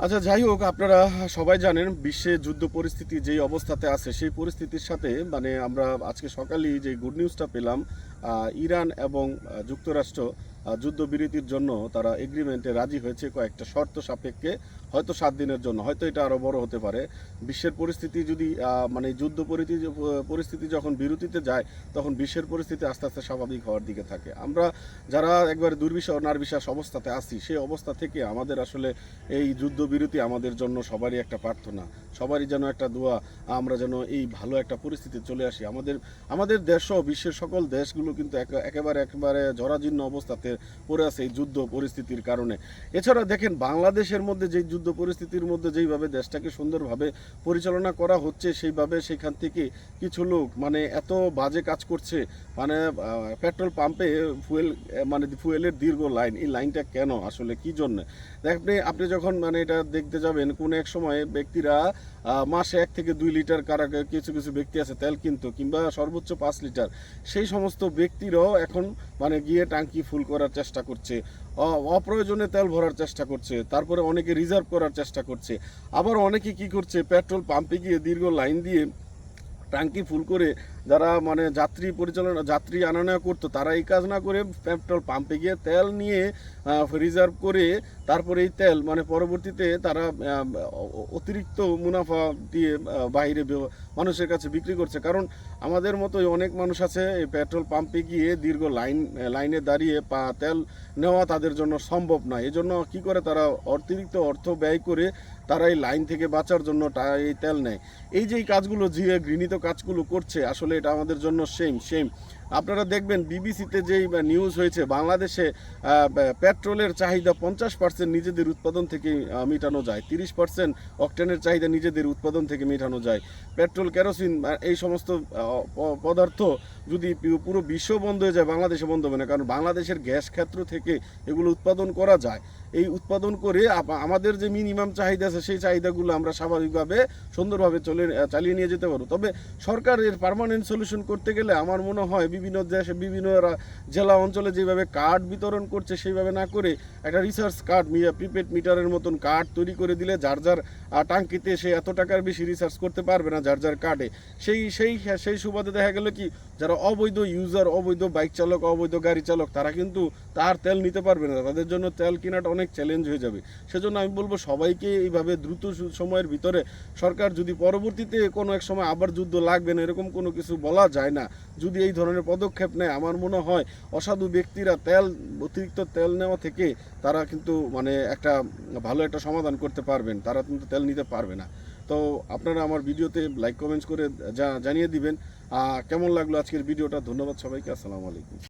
আচ্ছা, যাই হোক, আপনারা সবাই জানেন বিশ্বে যুদ্ধ পরিস্থিতি যেই অবস্থাতে আছে সেই পরিস্থিতির সাথে আমরা আজকে সকালেই যে গুড নিউজটা পেলাম, ইরান এবং যুক্তরাষ্ট্র যুদ্ধবিরতির জন্য তারা এগ্রিমেন্টে রাজি হয়েছে কয়েকটা শর্ত সাপেক্ষে। হয়তো 7 দিনের জন্য, হয়তো এটা আরও বড় হতে পারে। বিশ্বের পরিস্থিতি যদি যুদ্ধ পরিস্থিতি যখন বিরতিতে যায়, তখন বিশ্বের পরিস্থিতি আস্তে আস্তে স্বাভাবিক হওয়ার দিকে থাকে। আমরা যারা একবার দুর্বিষহ নারবিশ্বাস অবস্থাতে আছি, সেই অবস্থা থেকে আমাদের আসলে এই যুদ্ধবিরতি আমাদের জন্য সবারই একটা প্রার্থনা, সবারই যেন একটা দোয়া, আমরা যেন এই ভালো একটা পরিস্থিতি চলে আসি। আমাদের দেশও বিশ্বের সকল দেশগুলো কিন্তু একেবারে জরাজীর্ণ অবস্থাতে পড়ে আছে এই যুদ্ধ পরিস্থিতির কারণে। এছাড়া দেখেন, বাংলাদেশের মধ্যে যেই যুদ্ধ পরিস্থিতির মধ্যে যেইভাবে দেশটাকে সুন্দরভাবে পরিচালনা করা হচ্ছে, সেইভাবে সেখান থেকে কিছু লোক এত বাজে কাজ করছে। পেট্রোল পাম্পে ফুয়েলের দীর্ঘ লাইন, এই লাইনটা কেন, আসলে কি জন্য? আপনি যখন এটা দেখতে যাবেন, কোন এক সময় ব্যক্তিরা মাসে 1 থেকে 2 লিটার, কিছু কিছু ব্যক্তি আছে তেল কিনতো, কিংবা সর্বোচ্চ 5 লিটার। সেই সমস্ত ব্যক্তিরাও এখন গিয়ে ট্যাঙ্কি ফুল করার চেষ্টা করছে, অপ্রয়োজনে তেল ভরার চেষ্টা করছে, তারপরে অনেকে রিজার্ভ করার চেষ্টা করছে। আবার অনেকে কি করছে, পেট্রোল পাম্পে গিয়ে দীর্ঘ লাইন দিয়ে ট্যাঙ্কি ফুল করে, যারা যাত্রী আনা নেওয়া করতো, তারা এই কাজ না করে পেট্রোল পাম্পে গিয়ে তেল নিয়ে রিজার্ভ করে, তারপরে এই তেল পরবর্তীতে তারা অতিরিক্ত মুনাফা দিয়ে বাইরে মানুষের কাছে বিক্রি করছে। কারণ আমাদের মতোই অনেক মানুষ আছে, এই পেট্রোল পাম্পে গিয়ে দীর্ঘ লাইনে দাঁড়িয়ে তেল নেওয়া তাদের জন্য সম্ভব নয়। এজন্য কি করে, তারা অতিরিক্ত অর্থ ব্যয় করে তারা এই লাইন থেকে বাঁচার জন্য এই তেল নেয়। এই যে কাজগুলো, যে ঘৃণিত কাজগুলো করছে, আসলে এটা আমাদের জন্য সেম। আপনারা দেখবেন বিবিসিতে যেই নিউজ হয়েছে, বাংলাদেশে পেট্রোলের চাহিদা 50% নিজেদের উৎপাদন থেকে মেটানো যায়, 30% অকটেনের চাহিদা নিজেদের উৎপাদন থেকে মেটানো যায়। পেট্রোল, কেরোসিন, এই সমস্ত পদার্থ যদি পুরো বিশ্ব বন্ধ হয়ে যায়, বাংলাদেশে বন্ধ হবে না। কারণ বাংলাদেশের গ্যাস ক্ষেত্র থেকে এগুলো উৎপাদন করা যায়। এই উৎপাদন করে আমাদের যে মিনিমাম চাহিদা আছে, সেই চাহিদাগুলো আমরা স্বাভাবিকভাবে সুন্দরভাবে চালিয়ে নিয়ে যেতে পারবো। তবে সরকার এর পার্মানেন্ট সলিউশন করতে গেলে আমার মনে হয় বিভিন্ন দেশে, বিভিন্ন জেলা অঞ্চলে যেভাবে কার্ড বিতরণ করছে, সেইভাবে না করে একটা রিসার্চ কার্ড, প্রিপেড মিটারের মতন কার্ড তৈরি করে দিলে, যার যার টাঙ্কিতে সে এত টাকার বেশি রিসার্চ করতে পারবে না যার যার কার্ডে। সেই সুবাদে দেখা গেল কি, যারা অবৈধ ইউজার, অবৈধ বাইক চালক, অবৈধ গাড়ি চালক, তারা কিন্তু তার তেল নিতে পারবে না, তাদের জন্য তেল কেনাটা অনেক চ্যালেঞ্জ হয়ে যাবে। সেজন্য আমি বলবো সবাইকে এইভাবে দ্রুত সময়ের ভিতরে, সরকার যদি পরবর্তীতে কোনো এক সময় আবার যুদ্ধ লাগবে না, এরকম কোনো কিছু বলা যায় না, যদি এই ধরনের পদক্ষেপ নেয়, আমার মনে হয় অসাধু ব্যক্তিরা অতিরিক্ত তেল নেওয়া থেকে তারা কিন্তু একটা ভালো একটা সমাধান করতে পারবেন, তারা কিন্তু তেল নিতে পারবে না। তো আপনারা আমার ভিডিওতে লাইক কমেন্টস করে জানিয়ে দিবেন কেমন লাগলো আজকের ভিডিওটা। ধন্যবাদ সবাইকে, আসসালামু আলাইকুম।